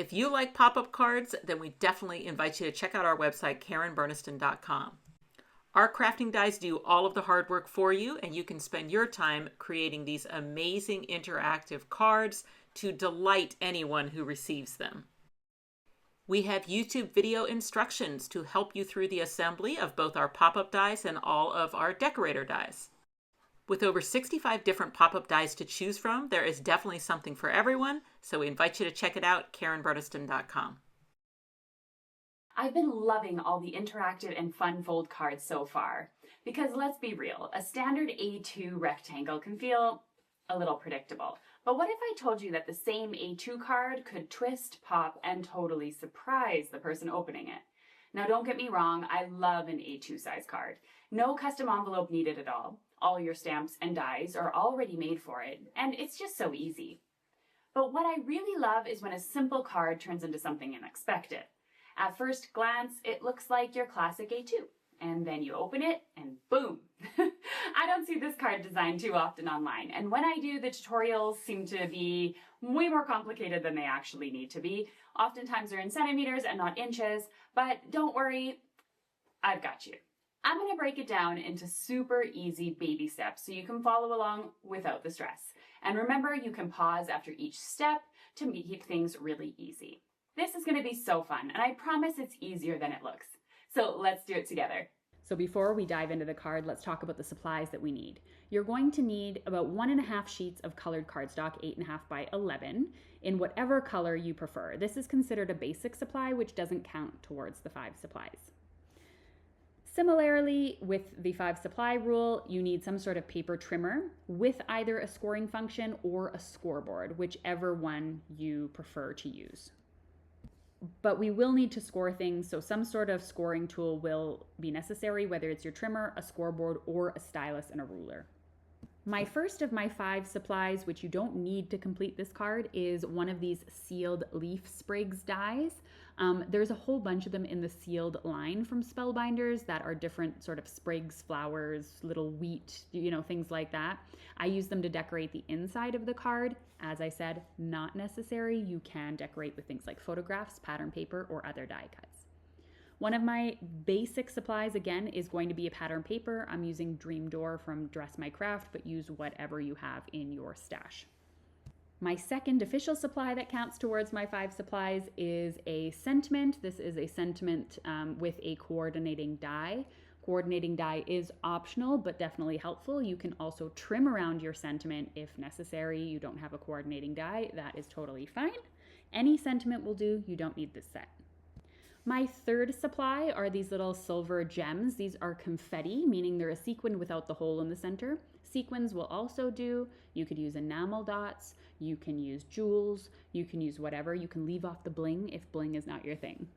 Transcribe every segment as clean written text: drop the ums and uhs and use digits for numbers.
If you like pop-up cards, then we definitely invite you to check out our website, KarenBerniston.com. Our crafting dies do all of the hard work for you, and you can spend your time creating these amazing interactive cards to delight anyone who receives them. We have YouTube video instructions to help you through the assembly of both our pop-up dies and all of our decorator dies. With over 65 different pop-up dies to choose from, there is definitely something for everyone, so we invite you to check it out, KarenBerniston.com. I've been loving all the interactive and fun fold cards so far, because let's be real, a standard A2 rectangle can feel a little predictable. But what if I told you that the same A2 card could twist, pop, and totally surprise the person opening it? Now don't get me wrong, I love an A2 size card. No custom envelope needed at all. All your stamps and dies are already made for it, and it's just so easy. But what I really love is when a simple card turns into something unexpected. At first glance, it looks like your classic A2, and then you open it and boom! I don't see this card design too often online, and when I do, the tutorials seem to be way more complicated than they actually need to be. Oftentimes they're in centimeters and not inches, but don't worry, I've got you. I'm going to break it down into super easy baby steps so you can follow along without the stress. And remember, you can pause after each step to keep things really easy. This is going to be so fun, and I promise it's easier than it looks. So let's do it together. So before we dive into the card, let's talk about the supplies that we need. You're going to need about 1.5 sheets of colored cardstock, 8.5 by 11, in whatever color you prefer. This is considered a basic supply, which doesn't count towards the 5 supplies. Similarly, with the 5 supply rule, you need some sort of paper trimmer with either a scoring function or a scoreboard, whichever one you prefer to use. But we will need to score things, so some sort of scoring tool will be necessary, whether it's your trimmer, a scoreboard, or a stylus and a ruler. My first of my 5 supplies, which you don't need to complete this card, is one of these sealed leaf sprigs dies. There's a whole bunch of them in the sealed line from Spellbinders that are different sort of sprigs, flowers, little wheat, things like that. I use them to decorate the inside of the card. As I said, not necessary. You can decorate with things like photographs, pattern paper, or other die cuts. One of my basic supplies, again, is going to be a pattern paper. I'm using Dream Door from Dress My Craft, but use whatever you have in your stash. My second official supply that counts towards my 5 supplies is a sentiment. This is a sentiment with a coordinating die. Coordinating die is optional, but definitely helpful. You can also trim around your sentiment if necessary. You don't have a coordinating die, that is totally fine. Any sentiment will do, you don't need this set. My third supply are these little silver gems. These are confetti, meaning they're a sequin without the hole in the center. Sequins will also do. You could use enamel dots, you can use jewels, you can use whatever. You can leave off the bling if bling is not your thing.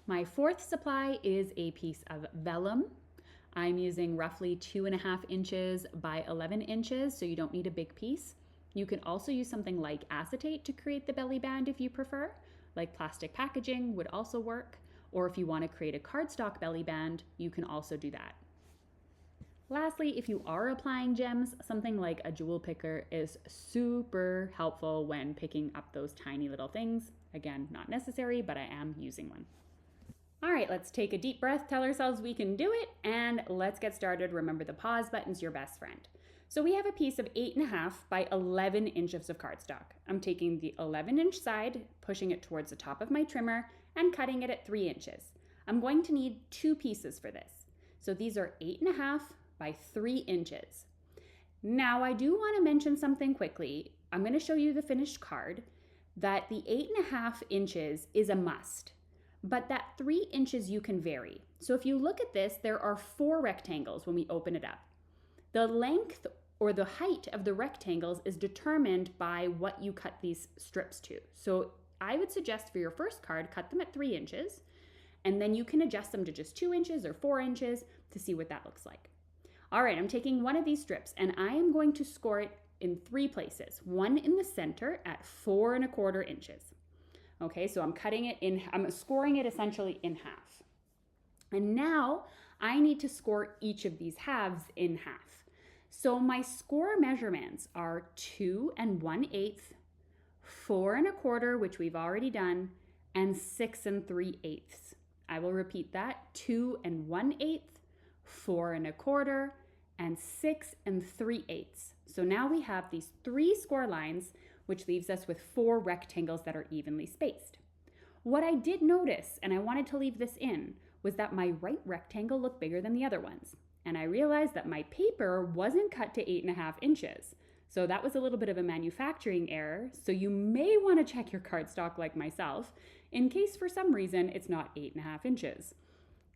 My fourth supply is a piece of vellum. I'm using roughly 2.5 inches by 11 inches, so you don't need a big piece. You can also use something like acetate to create the belly band if you prefer, like plastic packaging would also work, or if you want to create a cardstock belly band, you can also do that. Lastly, if you are applying gems, something like a jewel picker is super helpful when picking up those tiny little things. Again, not necessary, but I am using one. All right, let's take a deep breath, tell ourselves we can do it, and let's get started. Remember, the pause button's your best friend. So we have a piece of 8.5 by 11 inches of cardstock. I'm taking the 11-inch side, pushing it towards the top of my trimmer, and cutting it at 3 inches. I'm going to need 2 pieces for this. So these are 8.5 by 3 inches. Now I do want to mention something quickly. I'm going to show you the finished card, that the 8.5 inches is a must. But that 3 inches you can vary. So if you look at this, there are 4 rectangles when we open it up. The length or the height of the rectangles is determined by what you cut these strips to. So I would suggest for your first card, cut them at 3 inches, and then you can adjust them to just 2 inches or 4 inches to see what that looks like. All right, I'm taking one of these strips and I am going to score it in 3 places. One in the center at 4.25 inches. Okay, so I'm scoring it essentially in half. And now I need to score each of these halves in half. So my score measurements are 2 1/8, 4 1/4, which we've already done, and 6 3/8. I will repeat that, 2 1/8, 4 1/4, and 6 3/8. So now we have these 3 score lines, which leaves us with 4 rectangles that are evenly spaced. What I did notice, and I wanted to leave this in, was that my right rectangle looked bigger than the other ones. And I realized that my paper wasn't cut to 8.5 inches. So that was a little bit of a manufacturing error. So you may want to check your cardstock like myself in case for some reason it's not 8.5 inches.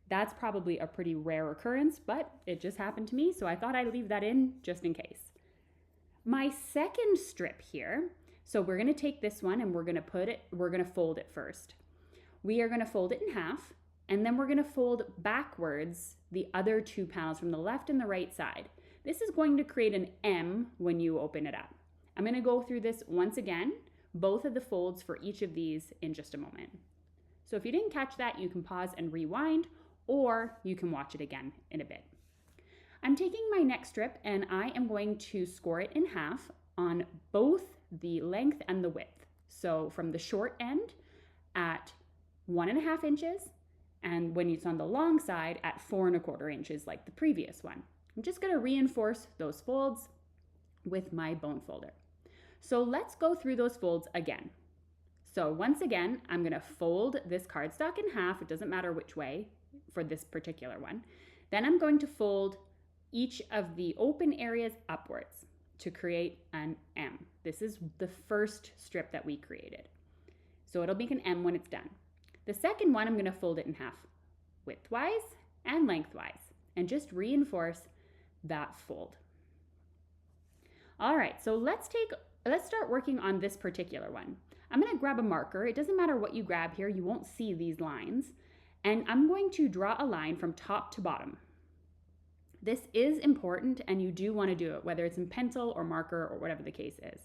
That's probably a pretty rare occurrence, but it just happened to me, so I thought I'd leave that in just in case. My second strip here, so we're going to take this one and we're going to fold it first. We are going to fold it in half, and then we're going to fold backwards the other 2 panels from the left and the right side. This is going to create an M when you open it up. I'm going to go through this once again, both of the folds for each of these in just a moment. So if you didn't catch that, you can pause and rewind, or you can watch it again in a bit. I'm taking my next strip and I am going to score it in half on both the length and the width. So from the short end at 1.5 inches, and when it's on the long side at 4 1/4 inches like the previous one. I'm just going to reinforce those folds with my bone folder. So let's go through those folds again. So once again, I'm going to fold this cardstock in half. It doesn't matter which way for this particular one. Then I'm going to fold each of the open areas upwards to create an M. This is the first strip that we created. So it'll make an M when it's done. The second one, I'm going to fold it in half widthwise and lengthwise and just reinforce that fold. All right, so let's start working on this particular one. I'm going to grab a marker. It doesn't matter what you grab here. You won't see these lines. And I'm going to draw a line from top to bottom. This is important and you do want to do it, whether it's in pencil or marker or whatever the case is.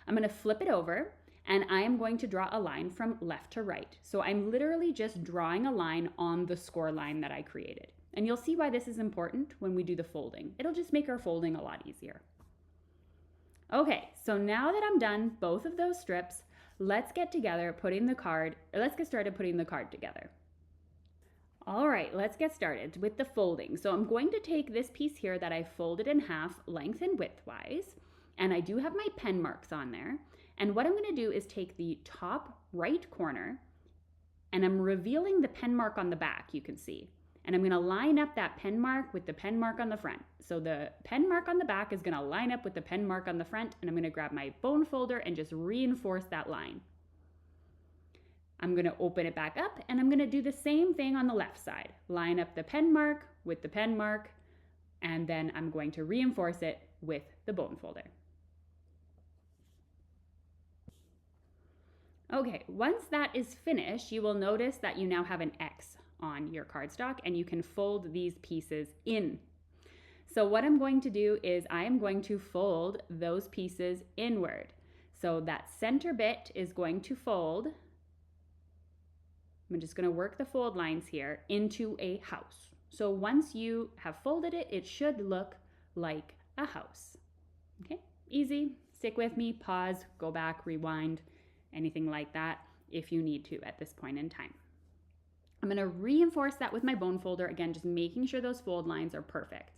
I'm going to flip it over and I am going to draw a line from left to right. So I'm literally just drawing a line on the score line that I created. And you'll see why this is important when we do the folding. It'll just make our folding a lot easier. Okay, so now that I'm done both of those strips, let's get started putting the card together. All right, let's get started with the folding. So I'm going to take this piece here that I folded in half length and widthwise, and I do have my pen marks on there. And what I'm going to do is take the top right corner, and I'm revealing the pen mark on the back, you can see. And I'm going to line up that pen mark with the pen mark on the front. So the pen mark on the back is going to line up with the pen mark on the front, and I'm going to grab my bone folder and just reinforce that line. I'm going to open it back up, and I'm going to do the same thing on the left side. Line up the pen mark with the pen mark, and then I'm going to reinforce it with the bone folder. Okay, once that is finished, you will notice that you now have an X on your cardstock and you can fold these pieces in. So what I'm going to do is I am going to fold those pieces inward. So that center bit is going to fold. I'm just going to work the fold lines here into a house. So once you have folded it, it should look like a house. Okay, easy. Stick with me, pause, go back, rewind, anything like that if you need to at this point in time. I'm going to reinforce that with my bone folder, again, just making sure those fold lines are perfect.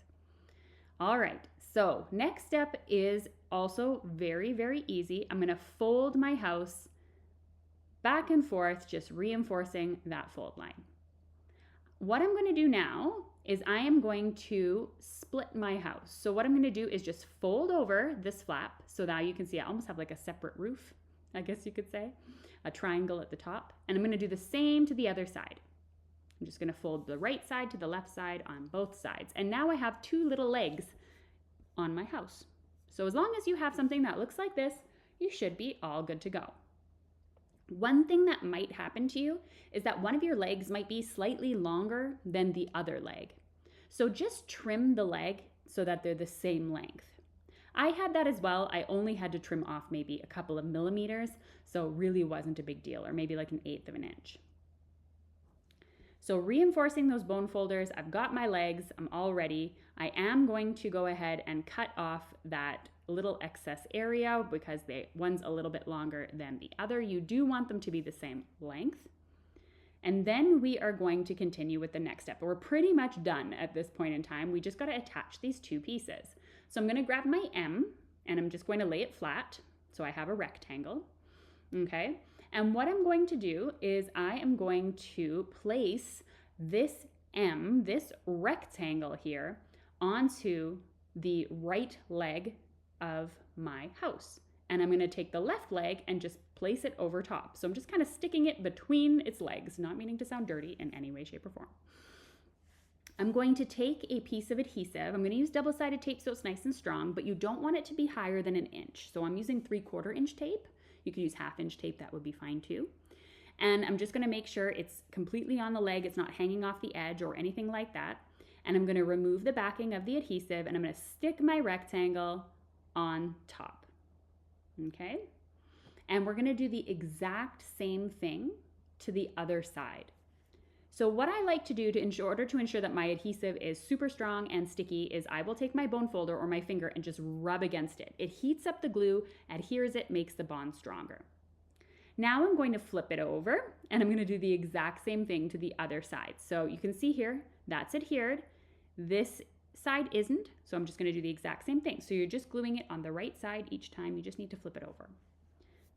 All right, so next step is also very, very easy. I'm going to fold my house back and forth, just reinforcing that fold line. What I'm going to do now is I am going to split my house. So what I'm going to do is just fold over this flap. So now you can see I almost have like a separate roof, I guess you could say, a triangle at the top. And I'm going to do the same to the other side. I'm just going to fold the right side to the left side on both sides. And now I have 2 little legs on my house. So as long as you have something that looks like this, you should be all good to go. One thing that might happen to you is that one of your legs might be slightly longer than the other leg. So just trim the leg so that they're the same length. I had that as well. I only had to trim off maybe a couple of millimeters, so it really wasn't a big deal, or maybe like 1/8 of an inch. So reinforcing those bone folders, I've got my legs, I'm all ready. I am going to go ahead and cut off that little excess area because one's a little bit longer than the other. You do want them to be the same length. And then we are going to continue with the next step. We're pretty much done at this point in time. We just got to attach these two pieces. So I'm going to grab my M and I'm just going to lay it flat. So I have a rectangle. Okay. And what I'm going to do is I am going to place this M, this rectangle here, onto the right leg of my house. And I'm going to take the left leg and just place it over top. So I'm just kind of sticking it between its legs, not meaning to sound dirty in any way, shape, or form. I'm going to take a piece of adhesive. I'm going to use double-sided tape so it's nice and strong, but you don't want it to be higher than 1 inch. So I'm using 3/4 inch tape. You could use 1/2 inch tape, that would be fine too. And I'm just going to make sure it's completely on the leg, it's not hanging off the edge or anything like that. And I'm going to remove the backing of the adhesive and I'm going to stick my rectangle on top. Okay? And we're going to do the exact same thing to the other side. So what I like to do in order to ensure that my adhesive is super strong and sticky is I will take my bone folder or my finger and just rub against it. It heats up the glue, adheres it, makes the bond stronger. Now I'm going to flip it over and I'm going to do the exact same thing to the other side. So you can see here, that's adhered. This side isn't, so I'm just going to do the exact same thing. So you're just gluing it on the right side each time. You just need to flip it over.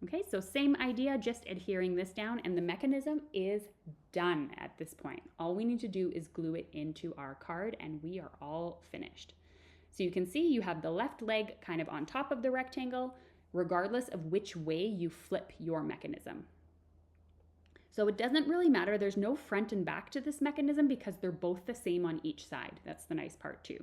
Okay, so same idea, just adhering this down, and the mechanism is done at this point. All we need to do is glue it into our card and we are all finished. So you can see you have the left leg kind of on top of the rectangle, regardless of which way you flip your mechanism. So it doesn't really matter. There's no front and back to this mechanism because they're both the same on each side. That's the nice part too.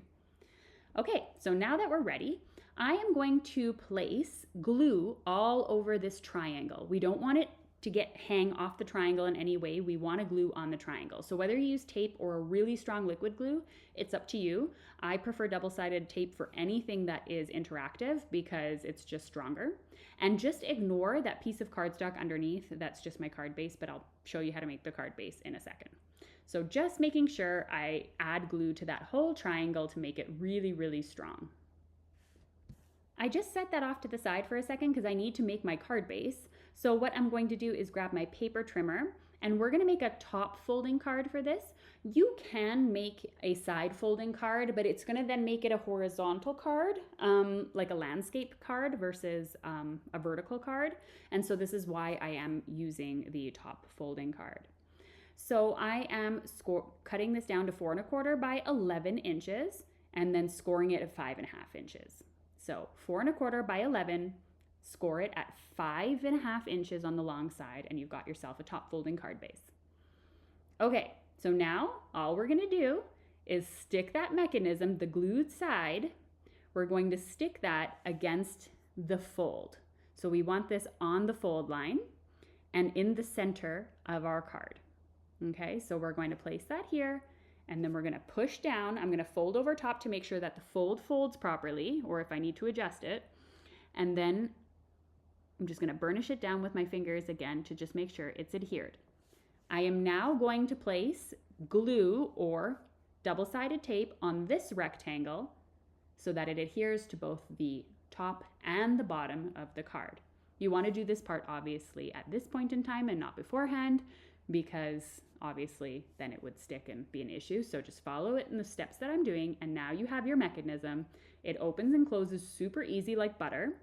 Okay, so now that we're ready, I am going to place glue all over this triangle. We don't want it to hang off the triangle in any way. We want to glue on the triangle. So whether you use tape or a really strong liquid glue, it's up to you. I prefer double-sided tape for anything that is interactive because it's just stronger. And just ignore that piece of cardstock underneath. That's just my card base, but I'll show you how to make the card base in a second. So just making sure I add glue to that whole triangle to make it really, really strong. I just set that off to the side for a second because I need to make my card base. So what I'm going to do is grab my paper trimmer and we're going to make a top folding card for this. You can make a side folding card, but it's going to then make it a horizontal card, like a landscape card versus a vertical card. And so this is why I am using the top folding card. So I am cutting this down to 4 1/4 by 11 inches and then scoring it at 5 1/2 inches. So 4 1/4 by 11, score it at 5 1/2 inches on the long side, and you've got yourself a top folding card base. Okay, so now all we're gonna do is stick that mechanism, the glued side, we're going to stick that against the fold. So we want this on the fold line and in the center of our card. Okay, so we're going to place that here. And then we're going to push down. I'm going to fold over top to make sure that the fold folds properly, or if I need to adjust it. And then I'm just going to burnish it down with my fingers again to just make sure it's adhered. I am now going to place glue or double-sided tape on this rectangle so that it adheres to both the top and the bottom of the card. You want to do this part obviously at this point in time and not beforehand, because obviously then it would stick and be an issue. So just follow it in the steps that I'm doing, and now you have your mechanism. It opens and closes super easy like butter.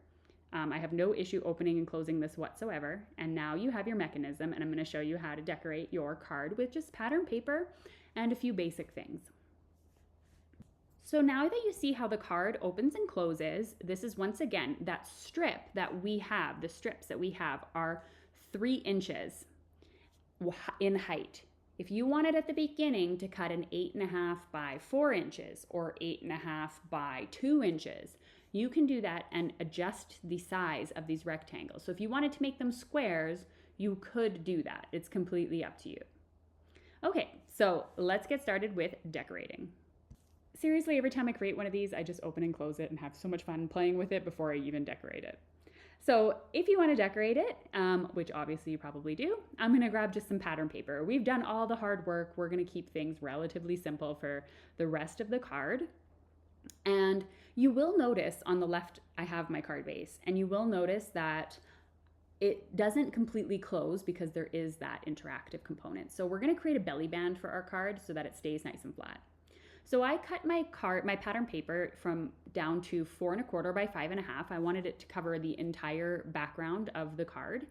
I have no issue opening and closing this whatsoever. And now you have your mechanism, and I'm going to show you how to decorate your card with just pattern paper and a few basic things. So now that you see how the card opens and closes, this is once again that strip that we have. The strips that we have are 3 inches in height. If you wanted at the beginning to cut an 8 1/2 by 4 inches or 8 1/2 by 2 inches, you can do that and adjust the size of these rectangles. So if you wanted to make them squares, you could do that. It's completely up to you. Okay, so let's get started with decorating. Seriously, every time I create one of these, I just open and close it and have so much fun playing with it before I even decorate it. So if you want to decorate it, which obviously you probably do, I'm going to grab just some pattern paper. We've done all the hard work. We're going to keep things relatively simple for the rest of the card. And you will notice on the left, I have my card base, and you will notice that it doesn't completely close because there is that interactive component. So we're going to create a belly band for our card so that it stays nice and flat. So I cut my pattern paper from down to 4 1/4 by 5 1/2. I wanted it to cover the entire background of the card.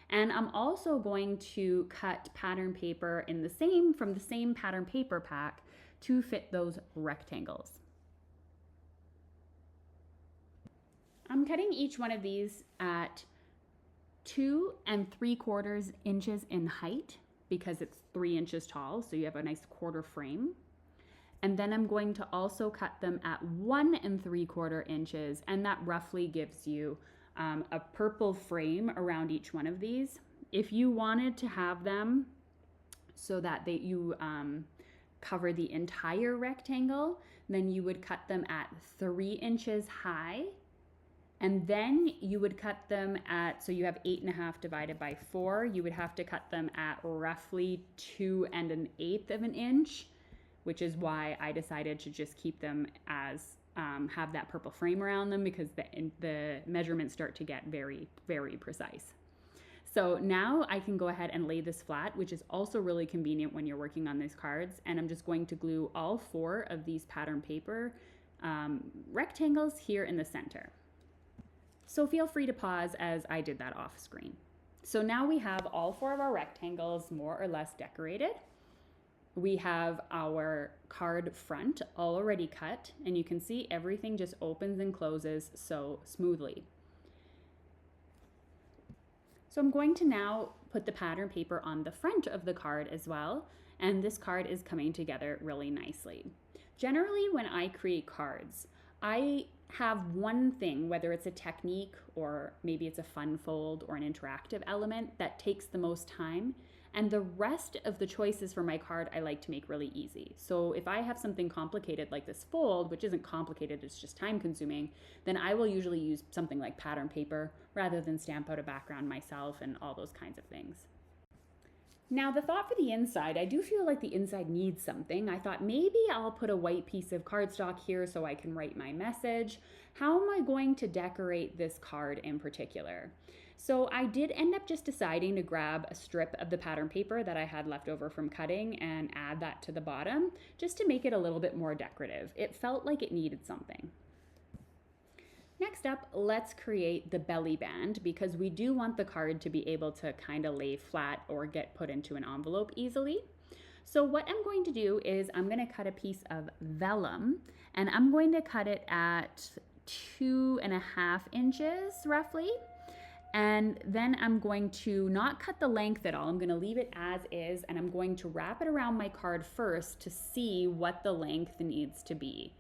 And I'm also going to cut pattern paper from the same pattern paper pack to fit those rectangles. I'm cutting each one of these at 2 3/4 inches in height because it's 3 inches tall, so you have a nice quarter frame. And then I'm going to also cut them at 1 3/4 inches, and that roughly gives you a purple frame around each one of these. If you wanted to have them so that you cover the entire rectangle, then you would cut them at 3 inches high, and then you would cut them at, so you have 8 1/2 divided by 4, you would have to cut them at roughly 2 1/8 inch, which is why I decided to just keep them as, have that purple frame around them, because the measurements start to get very, very precise. So now I can go ahead and lay this flat, which is also really convenient when you're working on these cards. And I'm just going to glue all 4 of these pattern paper rectangles here in the center. So feel free to pause as I did that off screen. So now we have all 4 of our rectangles more or less decorated. We have our card front already cut, and you can see everything just opens and closes so smoothly. So I'm going to now put the pattern paper on the front of the card as well, and this card is coming together really nicely. Generally, when I create cards, I have one thing, whether it's a technique or maybe it's a fun fold or an interactive element, that takes the most time. And the rest of the choices for my card I like to make really easy. So if I have something complicated like this fold, which isn't complicated, it's just time consuming, then I will usually use something like pattern paper rather than stamp out a background myself and all those kinds of things. Now the thought for the inside, I do feel like the inside needs something. I thought maybe I'll put a white piece of cardstock here so I can write my message. How am I going to decorate this card in particular? So I did end up just deciding to grab a strip of the pattern paper that I had left over from cutting and add that to the bottom just to make it a little bit more decorative. It felt like it needed something. Next up, let's create the belly band, because we do want the card to be able to kind of lay flat or get put into an envelope easily. So what I'm going to do is I'm going to cut a piece of vellum, and I'm going to cut it at 2 1/2 inches roughly. And then I'm going to not cut the length at all. I'm going to leave it as is, and I'm going to wrap it around my card first to see what the length needs to be.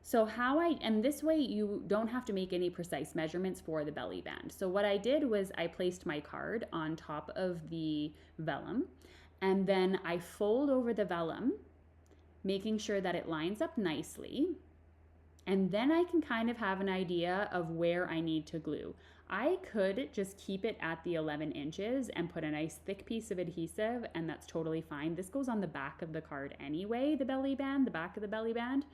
So and this way you don't have to make any precise measurements for the belly band. So what I did was I placed my card on top of the vellum, and then I fold over the vellum, making sure that it lines up nicely. And then I can kind of have an idea of where I need to glue. I could just keep it at the 11 inches and put a nice thick piece of adhesive, and that's totally fine. This goes on the back of the card anyway, the belly band, the back of the belly band.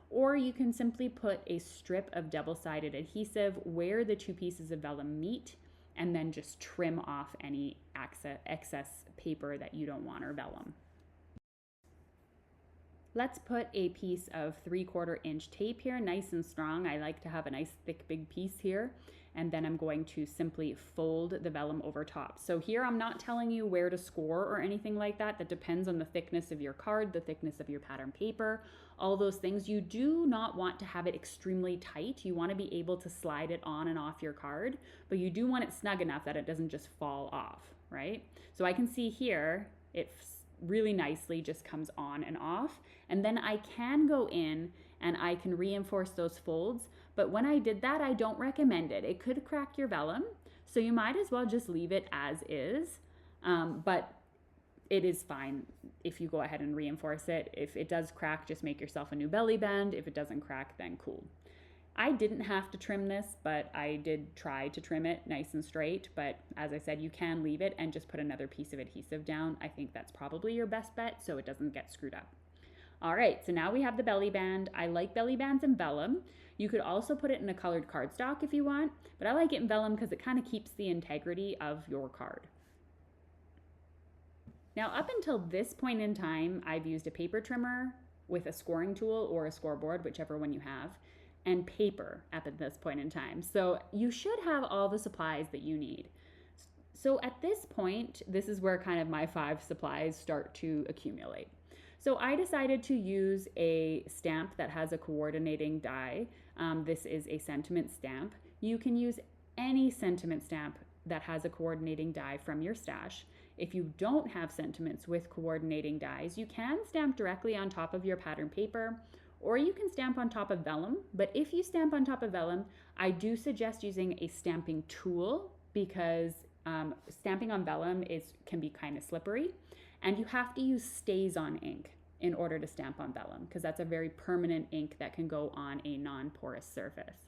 Or you can simply put a strip of double-sided adhesive where the 2 pieces of vellum meet, and then just trim off any excess paper that you don't want, or vellum. Let's put a piece of 3/4 inch tape here, nice and strong. I like to have a nice thick big piece here. And then I'm going to simply fold the vellum over top. So here I'm not telling you where to score or anything like that. That depends on the thickness of your card, the thickness of your pattern paper, all those things. You do not want to have it extremely tight. You want to be able to slide it on and off your card, but you do want it snug enough that it doesn't just fall off, right? So I can see here, it really nicely just comes on and off. And then I can go in and I can reinforce those folds. But when I did that, I don't recommend it. It could crack your vellum, so you might as well just leave it as is. But it is fine if you go ahead and reinforce it. If it does crack, just make yourself a new belly band. If it doesn't crack, then cool. I didn't have to trim this, but I did try to trim it nice and straight. But as I said, you can leave it and just put another piece of adhesive down. I think that's probably your best bet so it doesn't get screwed up. All right, so now we have the belly band. I like belly bands in vellum. You could also put it in a colored cardstock if you want, but I like it in vellum because it kind of keeps the integrity of your card. Now, up until this point in time, I've used a paper trimmer with a scoring tool or a scoreboard, whichever one you have, and paper up at this point in time. So you should have all the supplies that you need. So at this point, this is where kind of my 5 supplies start to accumulate. So I decided to use a stamp that has a coordinating die. This is a sentiment stamp. You can use any sentiment stamp that has a coordinating die from your stash. If you don't have sentiments with coordinating dies, you can stamp directly on top of your pattern paper, or you can stamp on top of vellum. But if you stamp on top of vellum, I do suggest using a stamping tool because stamping on vellum can be kind of slippery, and you have to use StazOn ink in order to stamp on vellum because that's a very permanent ink that can go on a non-porous surface.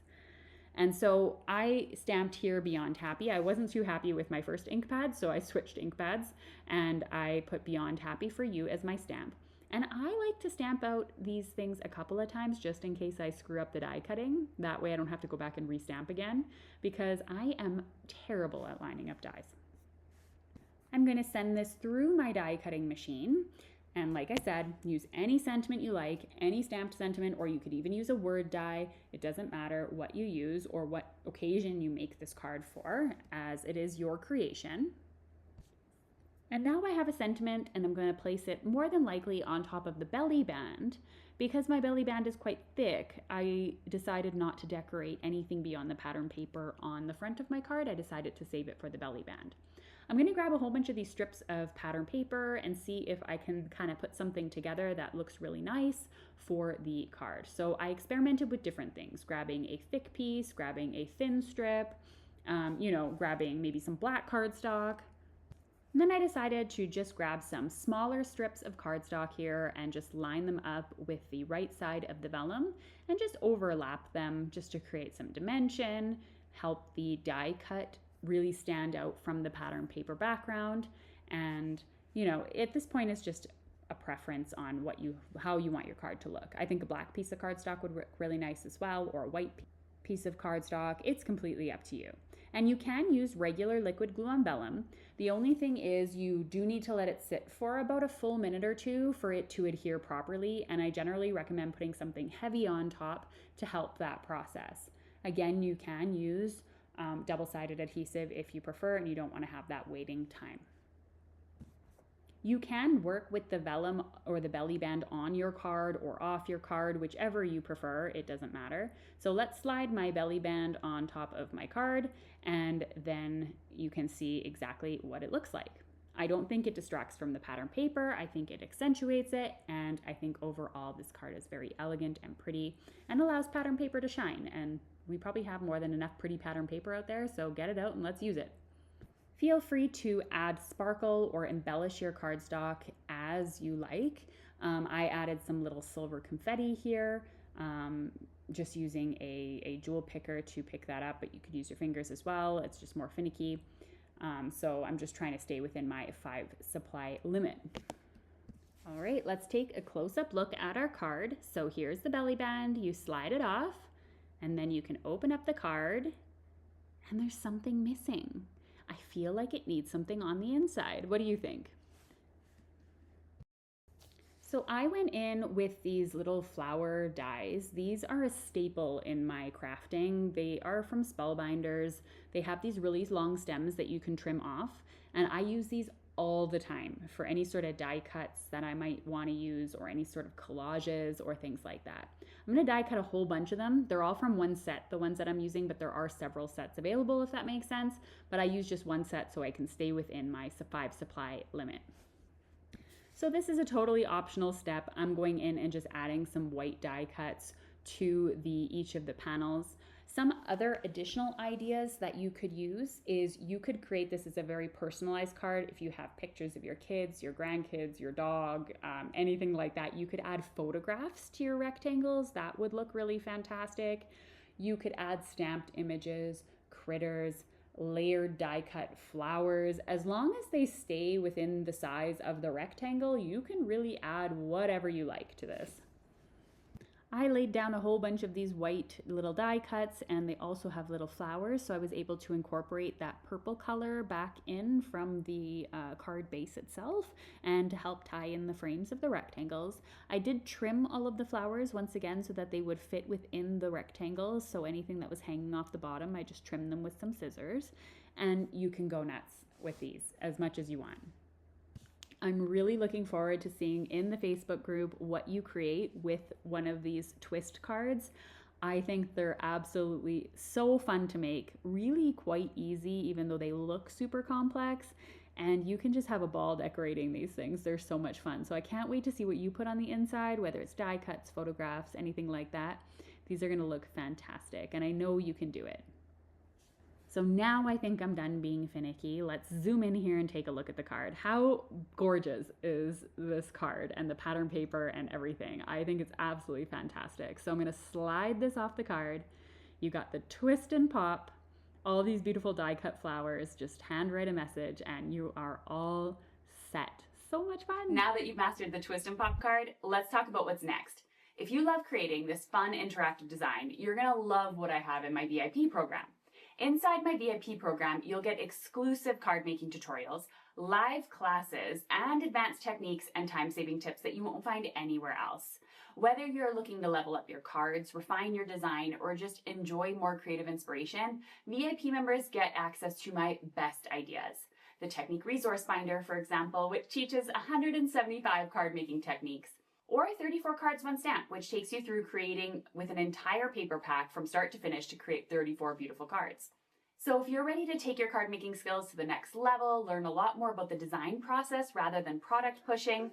And so I stamped here Beyond Happy. I wasn't too happy with my first ink pad, so I switched ink pads and I put Beyond Happy for You as my stamp. And I like to stamp out these things a couple of times just in case I screw up the die cutting. That way I don't have to go back and restamp again because I am terrible at lining up dies. I'm going to send this through my die cutting machine. And like I said, use any sentiment you like, any stamped sentiment, or you could even use a word die. It doesn't matter what you use or what occasion you make this card for, as it is your creation. And now I have a sentiment and I'm going to place it more than likely on top of the belly band. Because my belly band is quite thick, I decided not to decorate anything beyond the pattern paper on the front of my card. I decided to save it for the belly band. I'm going to grab a whole bunch of these strips of pattern paper and see if I can kind of put something together that looks really nice for the card. So I experimented with different things, grabbing a thick piece, grabbing a thin strip, grabbing maybe some black cardstock. And then I decided to just grab some smaller strips of cardstock here and just line them up with the right side of the vellum and just overlap them just to create some dimension, help the die cut really stand out from the pattern paper background. And at this point it's just a preference on how you want your card to look. I think a black piece of cardstock would look really nice as well, or a white piece of cardstock. It's completely up to you. And you can use regular liquid glue on vellum. The only thing is you do need to let it sit for about a full minute or two for it to adhere properly, and I generally recommend putting something heavy on top to help that process. Again, you can use double-sided adhesive if you prefer and you don't want to have that waiting time. You can work with the vellum or the belly band on your card or off your card, whichever you prefer, it doesn't matter. So let's slide my belly band on top of my card and then you can see exactly what it looks like. I don't think it distracts from the pattern paper. I think it accentuates it, and I think overall this card is very elegant and pretty and allows pattern paper to shine. And we probably have more than enough pretty pattern paper out there, so get it out and let's use it. Feel free to add sparkle or embellish your cardstock as you like. I added some little silver confetti here, just using a jewel picker to pick that up, but you could use your fingers as well. It's just more finicky. So I'm just trying to stay within my 5 supply limit. All right, let's take a close-up look at our card. So here's the belly band. You slide it off, and then you can open up the card, and there's something missing. I feel like it needs something on the inside. What do you think? So I went in with these little flower dies. These are a staple in my crafting. They are from Spellbinders. They have these really long stems that you can trim off, and I use these all the time for any sort of die cuts that I might want to use or any sort of collages or things like that. I'm going to die cut a whole bunch of them. They're all from one set, the ones that I'm using, but there are several sets available if that makes sense. But I use just one set so I can stay within my 5 supply limit. So this is a totally optional step. I'm going in and just adding some white die cuts to each of the panels. Some other additional ideas that you could use is you could create this as a very personalized card. If you have pictures of your kids, your grandkids, your dog, anything like that, you could add photographs to your rectangles. That would look really fantastic. You could add stamped images, critters, layered die cut flowers. As long as they stay within the size of the rectangle, you can really add whatever you like to this. I laid down a whole bunch of these white little die cuts, and they also have little flowers, so I was able to incorporate that purple color back in from the card base itself and to help tie in the frames of the rectangles. I did trim all of the flowers once again so that they would fit within the rectangles, so anything that was hanging off the bottom, I just trimmed them with some scissors, and you can go nuts with these as much as you want. I'm really looking forward to seeing in the Facebook group what you create with one of these twist cards. I think they're absolutely so fun to make, really quite easy, even though they look super complex. And you can just have a ball decorating these things. They're so much fun. So I can't wait to see what you put on the inside, whether it's die cuts, photographs, anything like that. These are going to look fantastic, and I know you can do it. So now I think I'm done being finicky. Let's zoom in here and take a look at the card. How gorgeous is this card and the pattern paper and everything? I think it's absolutely fantastic. So I'm going to slide this off the card. You got the twist and pop, all these beautiful die cut flowers, just handwrite a message and you are all set. So much fun. Now that you've mastered the twist and pop card, let's talk about what's next. If you love creating this fun interactive design, you're going to love what I have in my VIP program. Inside my VIP program, you'll get exclusive card making tutorials, live classes, and advanced techniques and time-saving tips that you won't find anywhere else. Whether you're looking to level up your cards, refine your design, or just enjoy more creative inspiration, VIP members get access to my best ideas. The Technique Resource Binder, for example, which teaches 175 card making techniques, or 34 cards, one stamp, which takes you through creating with an entire paper pack from start to finish to create 34 beautiful cards. So if you're ready to take your card making skills to the next level, learn a lot more about the design process rather than product pushing,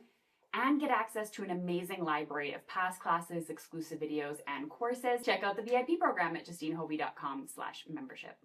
and get access to an amazing library of past classes, exclusive videos, and courses, check out the VIP program at justinehovey.com/membership.